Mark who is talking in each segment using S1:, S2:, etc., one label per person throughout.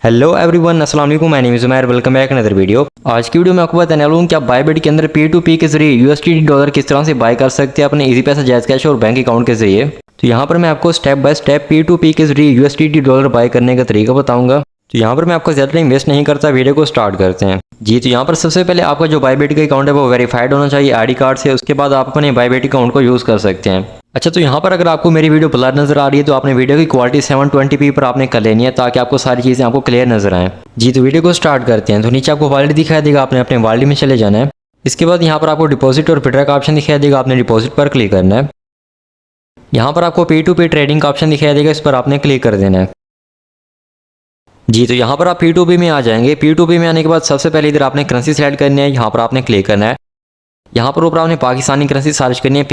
S1: Hello everyone, अस्सलाम वालेकुम। My name is Umair, welcome back another video. आज की वीडियो में आपको बताने वाला हूँ कि आप बायबिट के अंदर P2P के जरिए यूएसडी डॉलर किस तरह से बाय कर सकते हैं अपने इजी पैसा, जायज़ कैश और बैंक अकाउंट के जरिए। तो यहाँ पर मैं आपको स्टेप बाय स्टेप P2P के जरिए यूएसडी डॉलर बाय करने का तरीका बताऊंगा। तो यहाँ पर मैं आपको ज़्यादा टाइम वेस्ट नहीं करता, वीडियो को स्टार्ट करते हैं। जी, तो यहाँ पर सबसे पहले आपका जो बायबिट का अकाउंट है वो वेरीफाइड होना चाहिए आईडी कार्ड से। उसके बाद आप अपने बायबिट अकाउंट को यूज़ कर सकते हैं। अच्छा, तो यहाँ पर अगर आपको मेरी वीडियो ब्लर नजर आ रही है तो आपने वीडियो की क्वालिटी 720p पर आपने कर लेनी है ताकि आपको सारी चीज़ें आपको क्लियर नजर आए। जी, तो वीडियो को स्टार्ट करते हैं। तो नीचे आपको वॉलेट दिखाई देगा, आपने अपने वॉलेट में चले जाना है। इसके बाद यहाँ पर आपको डिपॉजिट और विड्रॉ का ऑप्शन दिखाई देगा, आपने डिपॉजिट पर क्लिक करना है। यहाँ पर आपको P2P ट्रेडिंग का ऑप्शन दिखाई देगा, इस पर आपने क्लिक कर देना है। जी, तो यहाँ पर आप P2P में आ जाएंगे। P2P में आने के बाद सबसे पहले इधर आपने करेंसी सेलेक्ट करनी है, यहाँ पर आपने क्लिक करना है। यहाँ पर ऊपर आपने पाकिस्तानी करेंसी सर्च करनी है,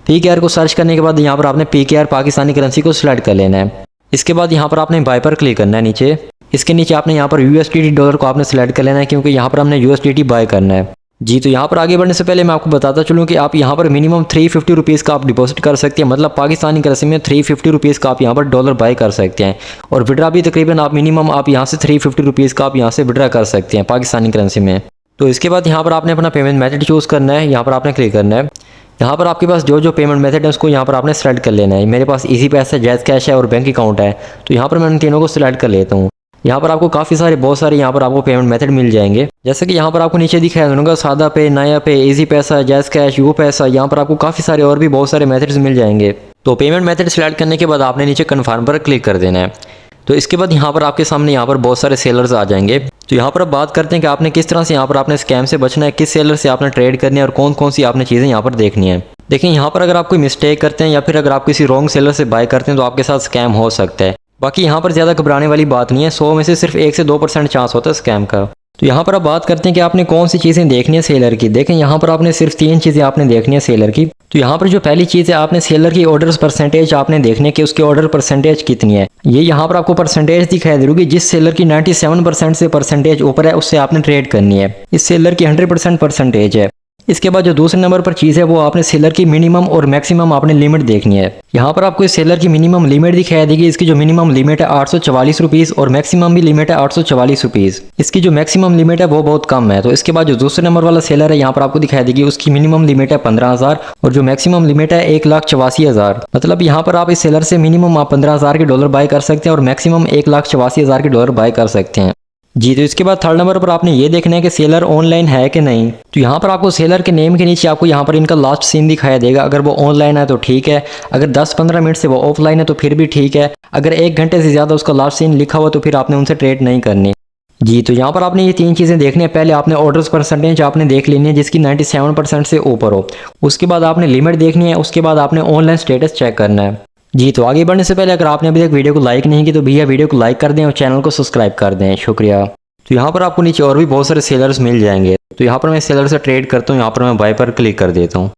S1: PKR को सर्च करने के बाद यहाँ पर आपने PKR पाकिस्तानी करेंसी को सिलेक्ट कर लेना है। इसके बाद यहाँ पर आपने बाय पर क्लिक करना है नीचे। इसके नीचे आपने यहाँ पर USDT डॉलर को आपने सिलेक्ट कर लेना है क्योंकि यहाँ पर हमने USDT बाय करना है। जी, तो यहाँ पर आगे बढ़ने से पहले मैं आपको बताता चलूँ कि आप यहाँ पर मिनिमम 350 रुपीज़ का आप डिपॉजिट कर सकते हैं, मतलब पाकिस्तानी करेंसी में 350 रुपीज़ का आप यहाँ पर डॉलर बाय कर सकते हैं। और विड्रा भी तकरीबन आप मिनिमम आप यहाँ से 350 रुपीज़ का आप यहाँ से विड्रा कर सकते हैं पाकिस्तानी करेंसी में। तो इसके बाद यहाँ पर आपने अपना पेमेंट मेथड चूज़ करना है, यहाँ पर आपने क्लिक करना है। यहाँ पर आपके पास जो पेमेंट मेथड है उसको यहाँ पर आपने सेलेक्ट कर लेना है। मेरे पास इजी पैसा, जायज़ कैश है और बैंक अकाउंट है, तो यहाँ पर मैं इन तीनों को सिलेक्ट कर लेता हूँ। यहाँ पर आपको बहुत सारे यहाँ पर आपको पेमेंट मेथड मिल जाएंगे, जैसे कि यहाँ पर आपको नीचे दिखाया होगा सादा पे, नया पे, इजी पैसा, जायज़ कैश, यू पैसा। यहाँ पर आपको काफ़ी सारे और भी बहुत सारे मेथड्स मिल जाएंगे। तो पेमेंट मेथड सेलेक्ट करने के बाद आपने नीचे कन्फर्म पर क्लिक कर देना है। तो इसके बाद यहाँ पर आपके सामने यहाँ पर बहुत सारे सेलर्स आ जाएंगे। तो यहाँ पर अब बात करते हैं कि आपने किस तरह से यहाँ पर आपने स्कैम से बचना है, किस सेलर से आपने ट्रेड करनी है और कौन कौन सी आपने चीज़ें यहाँ पर देखनी है। देखिए, यहाँ पर अगर आप कोई मिस्टेक करते हैं या फिर अगर आप किसी रॉन्ग सेलर से बाय करते हैं तो आपके साथ स्कैम हो सकता है। बाकी यहाँ पर ज़्यादा घबराने वाली बात नहीं है, 100 में से सिर्फ 1 से 2% चांस होता है स्कैम का। तो यहाँ पर अब बात करते हैं कि आपने कौन सी चीज़ें देखनी है सेलर की। देखें, यहाँ पर आपने सिर्फ 3 चीज़ें आपने देखनी है सेलर की। तो यहाँ पर जो पहली चीज़ है, आपने सेलर की ऑर्डर्स परसेंटेज आपने देखने कि उसकी ऑर्डर परसेंटेज कितनी है। ये यहाँ पर आपको परसेंटेज दिखाई दे रही, जिस सेलर की 97% से परसेंटेज ऊपर है उससे आपने ट्रेड करनी है। इस सेलर की 100% परसेंटेज है। इसके बाद जो दूसरे नंबर पर चीज़ है वो आपने सेलर की मिनिमम और मैक्सिमम आपने लिमिट देखनी है। यहाँ पर आपको इस सेलर की मिनिमम लिमिट दिखाई देगी। इसकी जो मिनिमम लिमिट है 844 रुपीज़ और मैक्सिमम भी लिमिट है 844 रुपीज़। इसकी जो मैक्सिमम लिमिट है वो बहुत कम है। तो इसके बाद जो दूसरे नंबर वाला सेलर है यहाँ पर आपको दिखाई देगी, उसकी मिनिमम लिमिट है 15,000 और जो मैक्सिमम लिमिट है 1,84,000। मतलब यहाँ पर आप इस सेलर से मिनिमम आप 15,000 के डॉलर बाय कर सकते हैं और मैक्सिमम 1,84,000 के डॉलर बाय कर सकते हैं। जी, तो इसके बाद थर्ड नंबर पर आपने ये देखना है कि सेलर ऑनलाइन है कि नहीं। तो यहाँ पर आपको सेलर के नेम के नीचे आपको यहाँ पर इनका लास्ट सीन दिखाया देगा। अगर वो ऑनलाइन है तो ठीक है, अगर 10-15 मिनट से वो ऑफलाइन है तो फिर भी ठीक है, अगर 1 घंटे से ज़्यादा उसका लास्ट सीन लिखा हुआ तो फिर आपने उनसे ट्रेड नहीं करनी। जी, तो यहाँ पर आपने ये 3 चीज़ें देखनी है। पहले आपने ऑर्डर्स परसेंटेज आपने देख लेनी है जिसकी 97% से ऊपर हो। उसके बाद आपने लिमिट देखनी है। उसके बाद आपने ऑनलाइन स्टेटस चेक करना है। जी, तो आगे बढ़ने से पहले अगर आपने अभी तक वीडियो को लाइक नहीं की तो भैया वीडियो को लाइक कर दें और चैनल को सब्सक्राइब कर दें, शुक्रिया। तो यहाँ पर आपको नीचे और भी बहुत सारे सेलर्स मिल जाएंगे। तो यहाँ पर मैं सेलर से ट्रेड करता हूँ, यहाँ पर मैं बाय पर क्लिक कर देता हूँ।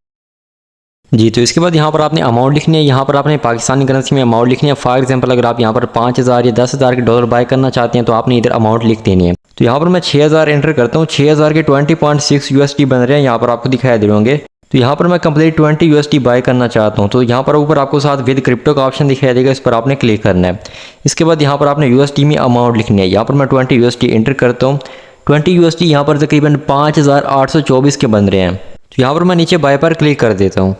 S1: जी, तो इसके बाद यहाँ पर आपने अमाउंट लिखनी है। यहाँ पर आपने पाकिस्तानी करेंसी में अमाउंट लिखनी है। फॉर एग्जांपल अगर आप यहाँ पर 5,000 या 10,000 के डॉलर बाय करना चाहते हैं तो आपने इधर अमाउंट लिख देनी है। तो यहाँ पर मैं 6,000 एंटर करता हूँ। 6,000 के 20.6 USD बन रहे हैं, यहाँ पर आपको दिखाई दे होंगे। तो यहाँ पर मैं कंप्लीट 20 USD बाय करना चाहता हूँ। तो यहाँ पर ऊपर आपको साथ विद क्रिप्टो का ऑप्शन दिखाई देगा, इस पर आपने क्लिक करना है। इसके बाद यहाँ पर आपने USD में अमाउंट लिखनी है। यहाँ पर मैं 20 USD एंटर करता हूँ। 20 USD यहाँ पर तकरीबन 5,824 के बन रहे हैं। तो यहाँ पर मैं नीचे बाय पर क्लिक कर देता हूँ।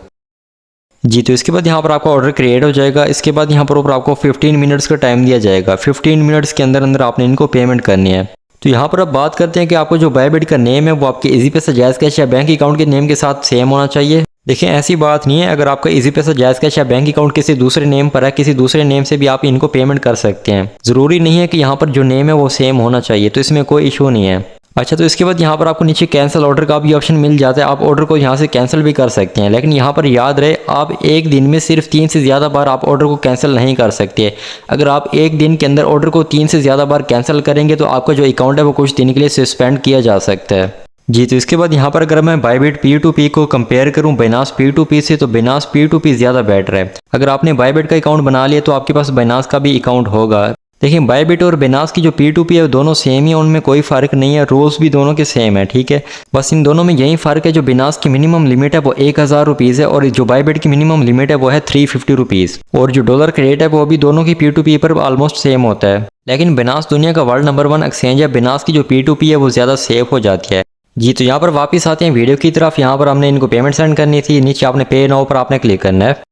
S1: जी, तो इसके बाद यहाँ पर आपका ऑर्डर क्रिएट हो जाएगा। इसके बाद यहाँ पर ऊपर आपको 15 मिनट्स का टाइम दिया जाएगा। 15 मिनट्स के अंदर अंदर आपने इनको पेमेंट करनी है। तो यहाँ पर अब बात करते हैं कि आपको जो बायबिट का नेम है वो आपके इजी पैसा, जायज़ कैश या बैंक अकाउंट के नेम के साथ सेम होना चाहिए। देखिए, ऐसी बात नहीं है, अगर आपका इजी पैसा, जायज़ कैश या बैंक अकाउंट किसी दूसरे नेम पर है, किसी दूसरे नेम से भी आप इनको पेमेंट कर सकते हैं। ज़रूरी नहीं है कि यहाँ पर जो नेम है वो सेम होना चाहिए, तो इसमें कोई इशू नहीं है। अच्छा, तो इसके बाद यहाँ पर आपको नीचे कैंसिल ऑर्डर का भी ऑप्शन मिल जाता है। आप ऑर्डर को यहाँ से कैंसिल भी कर सकते हैं, लेकिन यहाँ पर याद रहे आप एक दिन में सिर्फ 3 से ज़्यादा बार आप ऑर्डर को कैंसिल नहीं कर सकते। अगर आप एक दिन के अंदर ऑर्डर को 3 से ज़्यादा बार कैंसिल करेंगे तो आपका जो अकाउंट है वो कुछ दिन के लिए सस्पेंड किया जा सकता है। जी, तो इसके बाद यहाँ पर अगर मैं बायबिट P2P को कंपेयर करूँ बाइनांस P2P से तो बाइनांस P2P ज़्यादा बेटर है। अगर आपने बायबिट का अकाउंट बना लिया तो आपके पास बाइनांस का भी अकाउंट होगा। देखिए बायबिट और बिनास की जो P2P है दोनों सेम ही है, उनमें कोई फ़र्क नहीं है, रूल्स भी दोनों के सेम है, ठीक है। बस इन दोनों में यही फ़र्क है, जो बिनास की मिनिमम लिमिट है वो 1000 रुपीज़ है और जो बायबिट की मिनिमम लिमिट है वो है 350 रुपीज़। और जो डॉलर का रेट है वो भी दोनों की P2P पर ऑलमोस्ट सेम होता है। लेकिन बिनास दुनिया का वर्ल्ड नंबर 1 एक्सचेंज है, बिनास की जो P2P है वो ज़्यादा सेफ हो जाती है। जी तो यहाँ पर वापस आते हैं वीडियो की तरफ। यहाँ पर हमने इनको पेमेंट सेंड करनी थी, नीचे आपने पे नाउ पर आपने क्लिक करना है।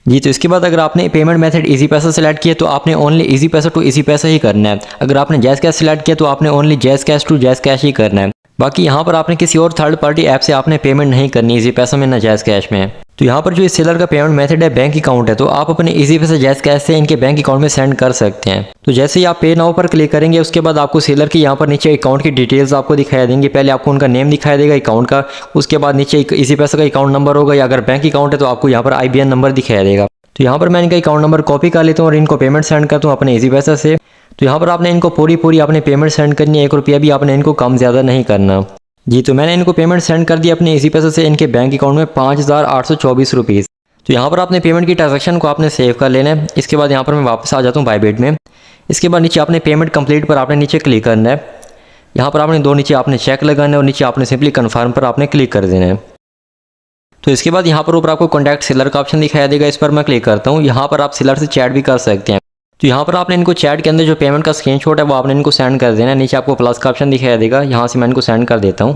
S1: जी तो इसके बाद अगर आपने पेमेंट मेथड इजी पैसा सेलेक्ट किया तो आपने ओनली इजी पैसा टू इजी पैसा ही करना है। अगर आपने जैज़ कैश सेलेक्ट किया तो आपने only JazzCash to JazzCash ही करना है। बाकी यहाँ पर आपने किसी और थर्ड पार्टी ऐप से आपने पेमेंट नहीं करनी इजी पैसा में ना जैज़ कैश में। तो यहाँ पर जो इस सेलर का पेमेंट मेथड है बैंक अकाउंट है, तो आप अपने इजी पैसा जैज़ कैश से इनके बैंक अकाउंट में सेंड कर सकते हैं। तो जैसे ही आप पे नाउ पर क्लिक करेंगे उसके बाद आपको सेलर की यहाँ पर नीचे अकाउंट की डिटेल्स आपको दिखाई देंगी। पहले आपको उनका नेम दिखाई देगा अकाउंट का, उसके बाद नीचे इजी पैसा का अकाउंट नंबर होगा, या अगर बैंक अकाउंट है तो आपको यहाँ पर IBN नंबर दिखाई देगा। तो यहाँ पर मैं इनका अकाउंट नंबर कॉपी कर लेता हूँ और इनको पेमेंट सेंड करता हूँ अपने इजी पैसा से। तो यहाँ पर आपने इनको पूरी आपने पेमेंट सेंड करनी है, 1 रुपया भी आपने इनको कम ज़्यादा नहीं करना। जी तो मैंने इनको पेमेंट सेंड कर दिया अपने इजी पैसा से इनके बैंक अकाउंट में 5824 रुपीज़। तो यहाँ पर आपने पेमेंट की ट्रांजैक्शन को आपने सेव कर लेना है। इसके बाद यहाँ पर मैं वापस आ जाता हूँ बायबिट में। इसके बाद नीचे आपने पेमेंट कंप्लीट पर आपने नीचे क्लिक करना है। यहाँ पर आपने दो नीचे आपने चेक लगाना है और नीचे आपने सिंपली कन्फर्म पर आपने क्लिक कर देना है। तो इसके बाद यहाँ पर ऊपर आपको कॉन्टैक्ट सेलर का ऑप्शन दिखाई देगा, इस पर मैं क्लिक करता हूँ। यहाँ पर आप सेलर से चैट भी कर सकते हैं। तो यहाँ पर आपने इनको चैट के अंदर जो पेमेंट का स्क्रीनशॉट है वो आपने इनको सेंड कर देना है। नीचे आपको प्लस का ऑप्शन दिखाई देगा, यहाँ से मैं इनको सेंड कर देता हूँ।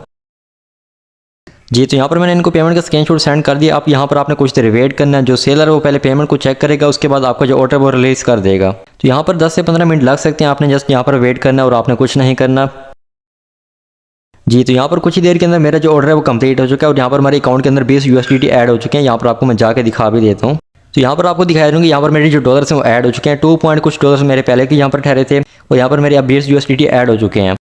S1: जी तो यहाँ पर मैंने इनको पेमेंट का स्क्रीनशॉट सेंड कर दिया। आप यहाँ पर आपने कुछ देर वेट करना है। जो सेलर है वो पहले पेमेंट को चेक करेगा, उसके बाद आपका जो ऑर्डर वो रिलीज़ कर देगा। तो यहाँ पर 10 से 15 मिनट लग सकते हैं। आपने जस्ट यहाँ पर वेट करना है और आपने कुछ नहीं करना। जी तो यहाँ पर कुछ ही देर के अंदर मेरा जो ऑर्डर है वो कंप्लीट हो चुका है और यहाँ पर हमारे अकाउंट के अंदर 20 USDT ऐड हो चुके हैं। यहाँ पर आपको मैं जाके दिखा भी देता हूँ। तो यहाँ पर आपको दिखाई दूँगी, यहाँ पर मेरे जो डॉलर्स हैं वो ऐड हो चुके हैं। 2 पॉइंट कुछ डॉलर्स मेरे पहले के यहाँ पर ठहरे थे और यहाँ पर मेरे अब 20 USDT ऐड हो चुके हैं।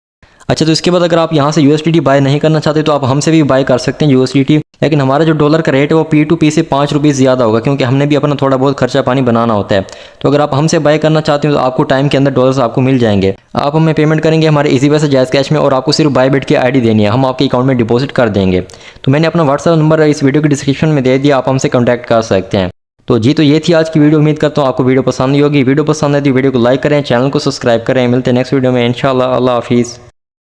S1: अच्छा तो इसके बाद अगर आप यहाँ से USDT बाय नहीं करना चाहते तो आप हमसे भी बाय कर सकते हैं USDT, लेकिन हमारा जो डॉलर का रेट है वो P2P से 5 रुपीज़ ज़्यादा होगा, क्योंकि हमने भी अपना थोड़ा बहुत खर्चा पानी बनाना होता है। तो अगर आप हमसे बाय करना चाहते हो तो आपको टाइम के अंदर डॉलर्स आपको मिल जाएंगे। आप हमें पेमेंट करेंगे हमारे इजी पैसा जैज़ कैश में और आपको सिर्फ बायबिट की ID देनी है, हम आपके अकाउंट में डिपॉजिट कर देंगे। तो मैंने अपना व्हाट्सअप नंबर इस वीडियो की डिस्क्रिप्शन में दे दिया, आप हमसे कॉन्टैक्ट कर सकते हैं। तो जी तो ये थी आज की वीडियो। उम्मीद करता हूँ आपको वीडियो पसंद आई होगी। वीडियो पसंद है तो वीडियो को लाइक करें, चैनल को सब्सक्राइब करें। मिलते हैं नेक्स्ट वीडियो में इंशाल्लाह। अल्लाह हाफिज़।